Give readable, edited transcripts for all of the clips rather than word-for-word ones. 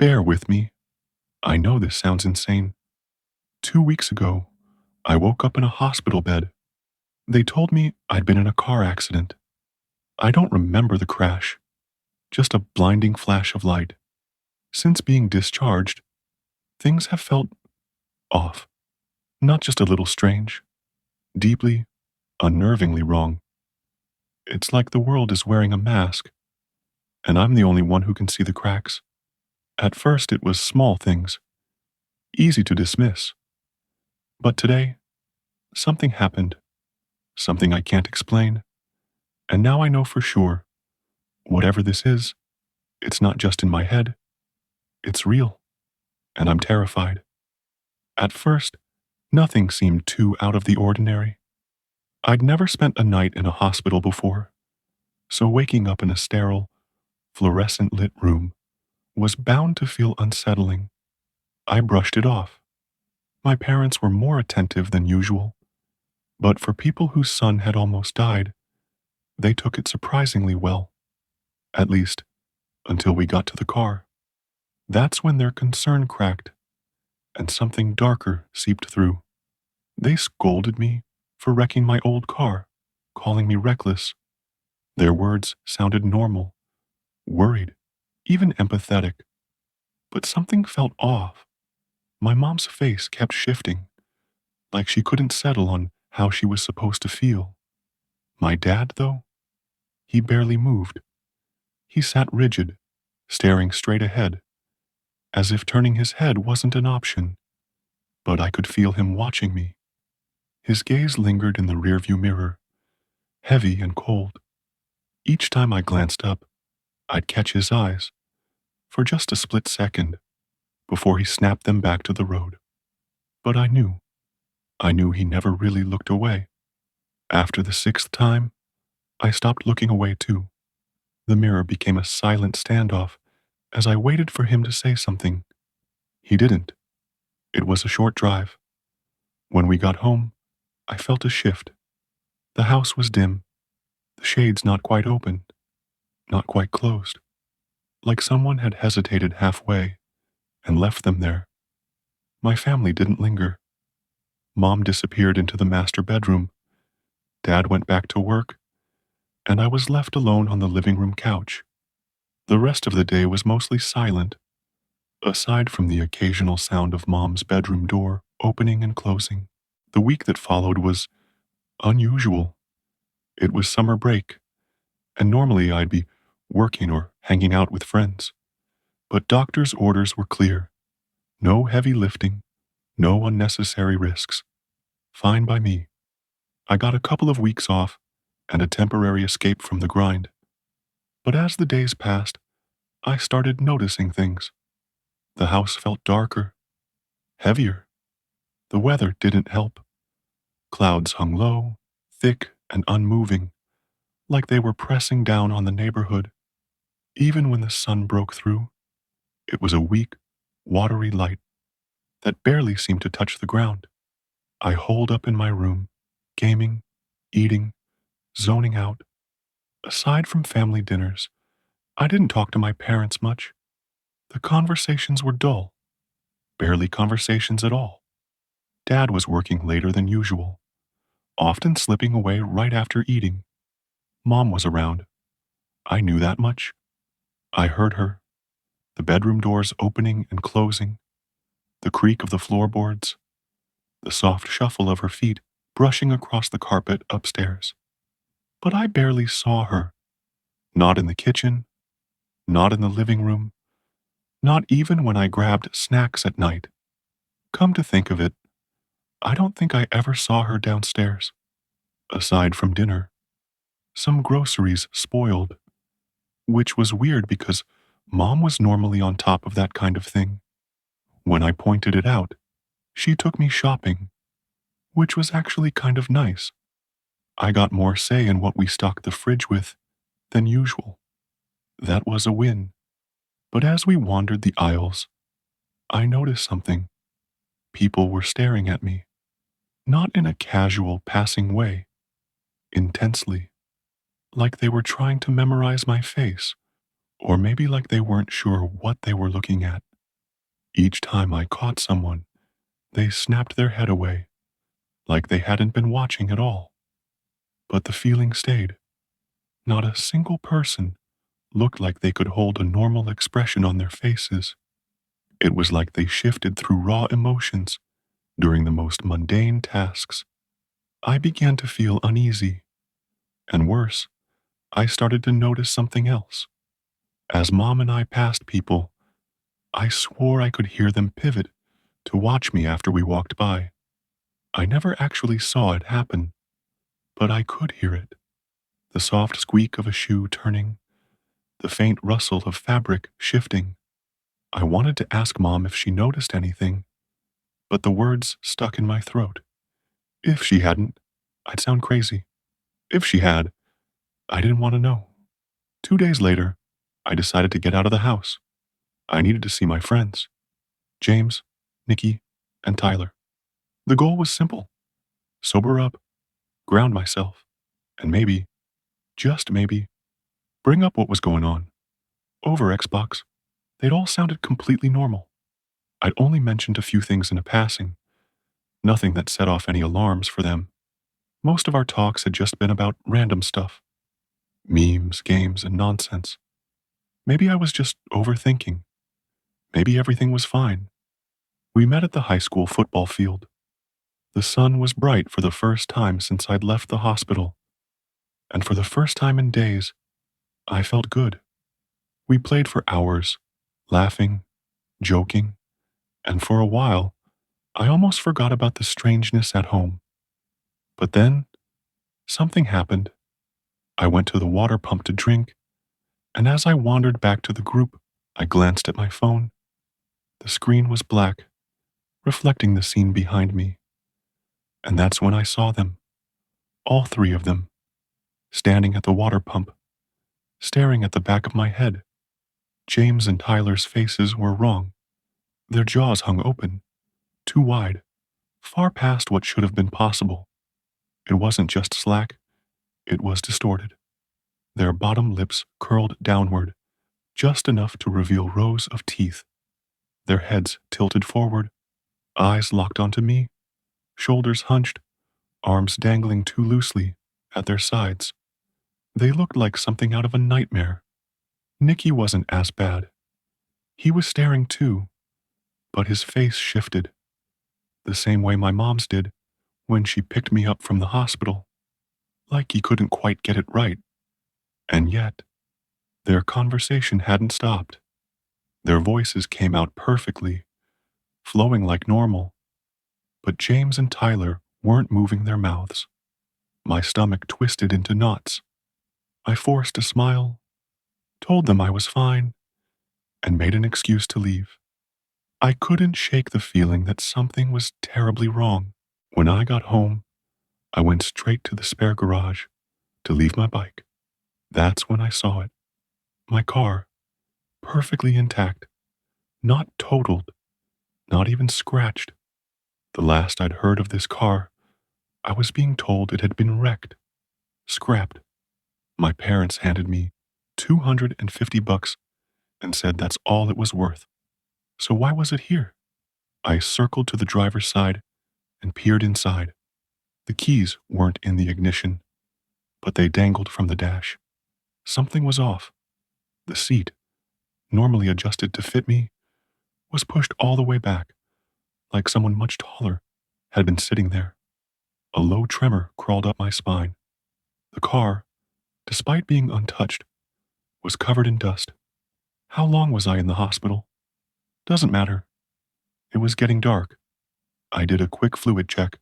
Bear with me. I know this sounds insane. 2 weeks ago, I woke up in a hospital bed. They told me I'd been in a car accident. I don't remember the crash, just a blinding flash of light. Since being discharged, things have felt off. Not just a little strange, deeply, unnervingly wrong. It's like the world is wearing a mask, and I'm the only one who can see the cracks. At first, it was small things, easy to dismiss. But today, something happened, something I can't explain. And now I know for sure, whatever this is, it's not just in my head, it's real, and I'm terrified. At first, nothing seemed too out of the ordinary. I'd never spent a night in a hospital before, so waking up in a sterile, fluorescent lit room was bound to feel unsettling. I brushed it off. My parents were more attentive than usual, but for people whose son had almost died, they took it surprisingly well. At least, until we got to the car. That's when their concern cracked, and something darker seeped through. They scolded me for wrecking my old car, calling me reckless. Their words sounded normal, worried, even empathetic. But something felt off. My mom's face kept shifting, like she couldn't settle on how she was supposed to feel. My dad, though, he barely moved. He sat rigid, staring straight ahead, as if turning his head wasn't an option. But I could feel him watching me. His gaze lingered in the rearview mirror, heavy and cold. Each time I glanced up, I'd catch his eyes, for just a split second, before he snapped them back to the road. But I knew he never really looked away. After the sixth time, I stopped looking away too. The mirror became a silent standoff as I waited for him to say something. He didn't. It was a short drive. When we got home, I felt a shift. The house was dim, the shades not quite open, not quite closed, like someone had hesitated halfway and left them there. My family didn't linger. Mom disappeared into the master bedroom. Dad went back to work, and I was left alone on the living room couch. The rest of the day was mostly silent, aside from the occasional sound of Mom's bedroom door opening and closing. The week that followed was unusual. It was summer break, and normally I'd be working or hanging out with friends. But doctor's orders were clear. No heavy lifting, no unnecessary risks. Fine by me. I got a couple of weeks off and a temporary escape from the grind. But as the days passed, I started noticing things. The house felt darker, heavier. The weather didn't help. Clouds hung low, thick and unmoving, like they were pressing down on the neighborhood. Even when the sun broke through, it was a weak, watery light that barely seemed to touch the ground. I holed up in my room, gaming, eating, zoning out. Aside from family dinners, I didn't talk to my parents much. The conversations were dull, barely conversations at all. Dad was working later than usual, often slipping away right after eating. Mom was around. I knew that much. I heard her, the bedroom doors opening and closing, the creak of the floorboards, the soft shuffle of her feet brushing across the carpet upstairs. But I barely saw her. Not in the kitchen, not in the living room, not even when I grabbed snacks at night. Come to think of it, I don't think I ever saw her downstairs, aside from dinner. Some groceries spoiled, which was weird because Mom was normally on top of that kind of thing. When I pointed it out, she took me shopping, which was actually kind of nice. I got more say in what we stocked the fridge with than usual. That was a win. But as we wandered the aisles, I noticed something. People were staring at me, not in a casual, passing way, intensely, like they were trying to memorize my face, or maybe like they weren't sure what they were looking at. Each time I caught someone, they snapped their head away, like they hadn't been watching at all. But the feeling stayed. Not a single person looked like they could hold a normal expression on their faces. It was like they shifted through raw emotions during the most mundane tasks. I began to feel uneasy, and worse, I started to notice something else. As Mom and I passed people, I swore I could hear them pivot to watch me after we walked by. I never actually saw it happen, but I could hear it. The soft squeak of a shoe turning, the faint rustle of fabric shifting. I wanted to ask Mom if she noticed anything, but the words stuck in my throat. If she hadn't, I'd sound crazy. If she had, I didn't want to know. 2 days later, I decided to get out of the house. I needed to see my friends, James, Nikki, and Tyler. The goal was simple: sober up, ground myself, and maybe, just maybe, bring up what was going on. Over Xbox, they'd all sounded completely normal. I'd only mentioned a few things in a passing, nothing that set off any alarms for them. Most of our talks had just been about random stuff: memes, games, and nonsense. Maybe I was just overthinking. Maybe everything was fine. We met at the high school football field. The sun was bright for the first time since I'd left the hospital, and for the first time in days, I felt good. We played for hours, laughing, joking, and for a while, I almost forgot about the strangeness at home. But then, something happened. I went to the water pump to drink, and as I wandered back to the group, I glanced at my phone. The screen was black, reflecting the scene behind me. And that's when I saw them, all three of them, standing at the water pump, staring at the back of my head. James and Tyler's faces were wrong. Their jaws hung open, too wide, far past what should have been possible. It wasn't just slack, it was distorted. Their bottom lips curled downward, just enough to reveal rows of teeth. Their heads tilted forward, eyes locked onto me, shoulders hunched, arms dangling too loosely at their sides. They looked like something out of a nightmare. Nicky wasn't as bad. He was staring too, but his face shifted, the same way my mom's did when she picked me up from the hospital, like he couldn't quite get it right. And yet, their conversation hadn't stopped. Their voices came out perfectly, flowing like normal, but James and Tyler weren't moving their mouths. My stomach twisted into knots. I forced a smile, told them I was fine, and made an excuse to leave. I couldn't shake the feeling that something was terribly wrong. When I got home, I went straight to the spare garage to leave my bike. That's when I saw it. My car, perfectly intact, not totaled, not even scratched. The last I'd heard of this car, I was being told it had been wrecked, scrapped. My parents handed me $250 and said that's all it was worth. So why was it here? I circled to the driver's side and peered inside. The keys weren't in the ignition, but they dangled from the dash. Something was off. The seat, normally adjusted to fit me, was pushed all the way back, like someone much taller had been sitting there. A low tremor crawled up my spine. The car, despite being untouched, was covered in dust. How long was I in the hospital? Doesn't matter. It was getting dark. I did a quick fluid check,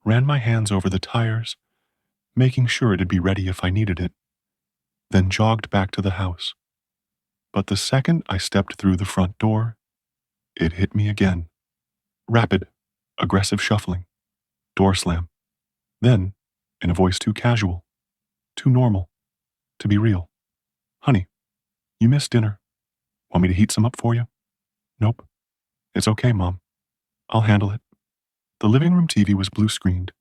ran my hands over the tires, making sure it'd be ready if I needed it, then jogged back to the house. But the second I stepped through the front door, it hit me again. Rapid, aggressive shuffling, door slam. Then, in a voice too casual, too normal, to be real. Honey, you missed dinner. Want me to heat some up for you? Nope. It's okay, Mom. I'll handle it. The living room TV was blue screened,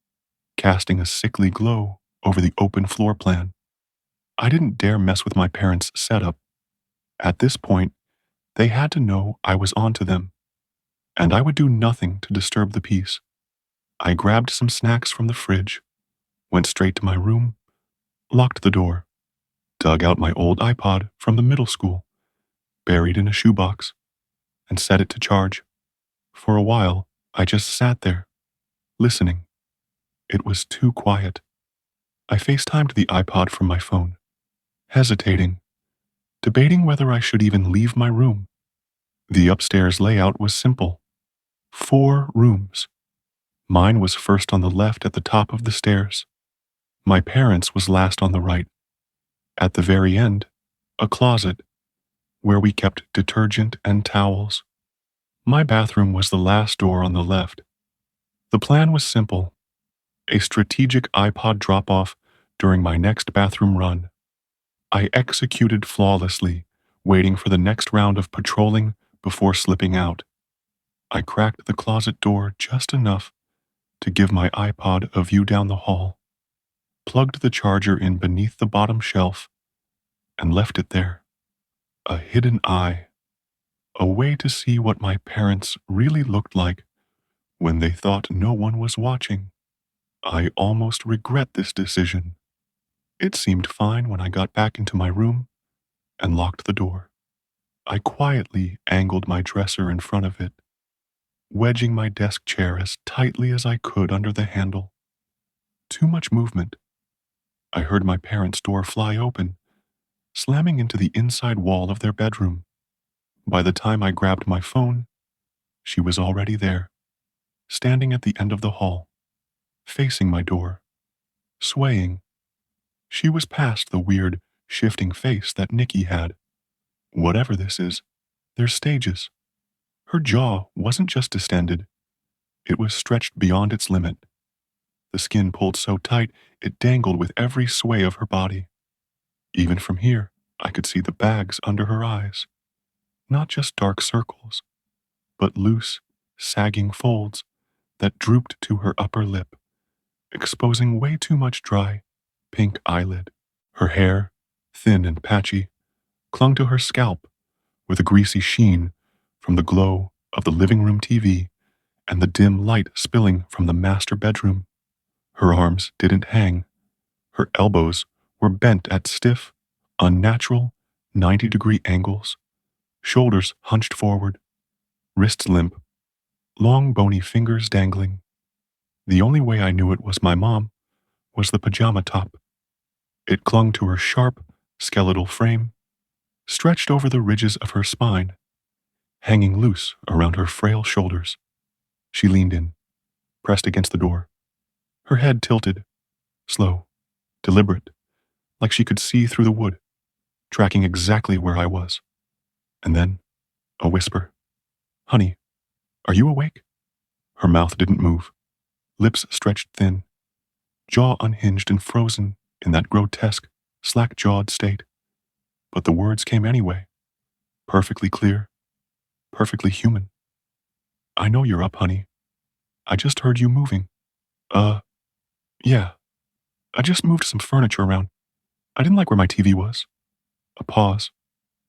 casting a sickly glow over the open floor plan. I didn't dare mess with my parents' setup. At this point, they had to know I was onto them. and I would do nothing to disturb the peace. I grabbed some snacks from the fridge, went straight to my room, locked the door, dug out my old iPod from the middle school, buried in a shoebox, and set it to charge. For a while, I just sat there, listening. It was too quiet. I FaceTimed the iPod from my phone, hesitating, debating whether I should even leave my room. The upstairs layout was simple. 4 rooms. Mine was first on the left at the top of the stairs. My parents' was last on the right. At the very end, a closet where we kept detergent and towels. My bathroom was the last door on the left. The plan was simple: a strategic iPod drop-off during my next bathroom run. I executed flawlessly, waiting for the next round of patrolling before slipping out. I cracked the closet door just enough to give my iPod a view down the hall, plugged the charger in beneath the bottom shelf, and left it there. A hidden eye, a way to see what my parents really looked like when they thought no one was watching. I almost regret this decision. It seemed fine when I got back into my room and locked the door. I quietly angled my dresser in front of it, wedging my desk chair as tightly as I could under the handle. Too much movement. I heard my parents' door fly open, slamming into the inside wall of their bedroom. By the time I grabbed my phone, she was already there, standing at the end of the hall, facing my door, swaying. She was past the weird, shifting face that Nikki had. Whatever this is, there's stages. Her jaw wasn't just distended, it was stretched beyond its limit. The skin pulled so tight it dangled with every sway of her body. Even from here, I could see the bags under her eyes. Not just dark circles, but loose, sagging folds that drooped to her upper lip, exposing way too much dry, pink eyelid. Her hair, thin and patchy, clung to her scalp with a greasy sheen from the glow of the living room TV and the dim light spilling from the master bedroom. Her arms didn't hang. Her elbows were bent at stiff, unnatural, 90-degree angles, shoulders hunched forward, wrists limp, long bony fingers dangling. The only way I knew it was my mom was the pajama top. It clung to her sharp, skeletal frame, stretched over the ridges of her spine, hanging loose around her frail shoulders. She leaned in, pressed against the door, her head tilted, slow, deliberate, like she could see through the wood, tracking exactly where I was. And then, a whisper. "Honey, are you awake?" Her mouth didn't move, lips stretched thin, jaw unhinged and frozen in that grotesque, slack-jawed state. But the words came anyway, perfectly clear, perfectly human. "I know you're up, honey. I just heard you moving." Yeah. I just moved some furniture around. I didn't like where my TV was." A pause.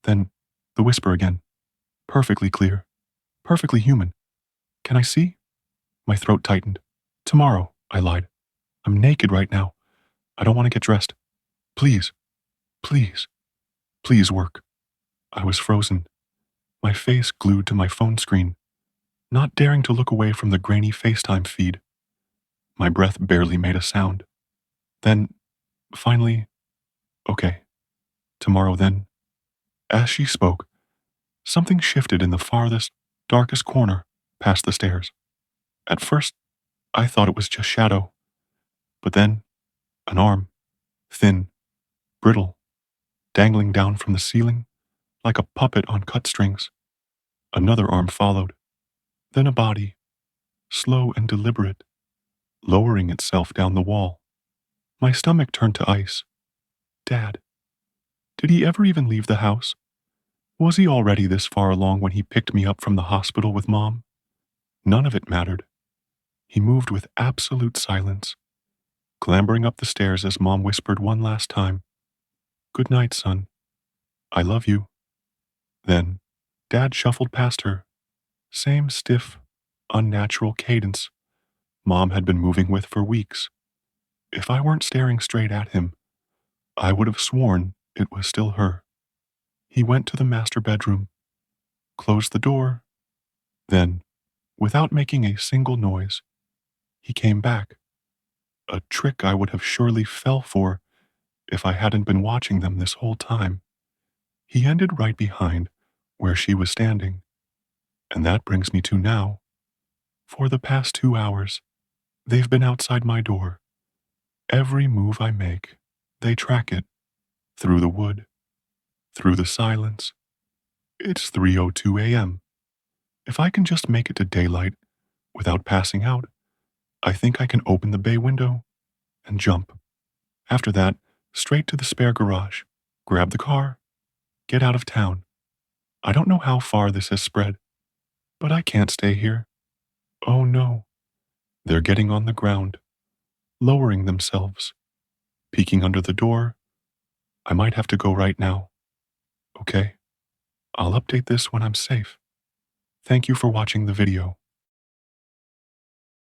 Then, the whisper again. Perfectly clear. Perfectly human. "Can I see?" My throat tightened. "Tomorrow," I lied. "I'm naked right now. I don't want to get dressed. Please. Please. Please work." I was frozen, my face glued to my phone screen, not daring to look away from the grainy FaceTime feed. My breath barely made a sound. Then, finally, "Okay. Tomorrow then." As she spoke, something shifted in the farthest, darkest corner past the stairs. At first, I thought it was just shadow, but then, an arm, thin, brittle, dangling down from the ceiling like a puppet on cut strings. Another arm followed, then a body, slow and deliberate, lowering itself down the wall. My stomach turned to ice. Dad. Did he ever even leave the house? Was he already this far along when he picked me up from the hospital with Mom? None of it mattered. He moved with absolute silence, clambering up the stairs as Mom whispered one last time, "Good night, son. I love you." Then, Dad shuffled past her, Same stiff, unnatural cadence Mom had been moving with for weeks. If I weren't staring straight at him, I would have sworn it was still her. He went to the master bedroom, closed the door, then, without making a single noise, he came back, a trick I would have surely fell for if I hadn't been watching them this whole time. He ended right behind where she was standing, and that brings me to now. For the past 2 hours, they've been outside my door. Every move I make, they track it, through the wood, through the silence. It's 3:02 a.m. If I can just make it to daylight without passing out, I think I can open the bay window and jump. After that, straight to the spare garage, grab the car, get out of town. I don't know how far this has spread, but I can't stay here. Oh no. They're getting on the ground, lowering themselves, peeking under the door. I might have to go right now. Okay? I'll update this when I'm safe. Thank you for watching the video.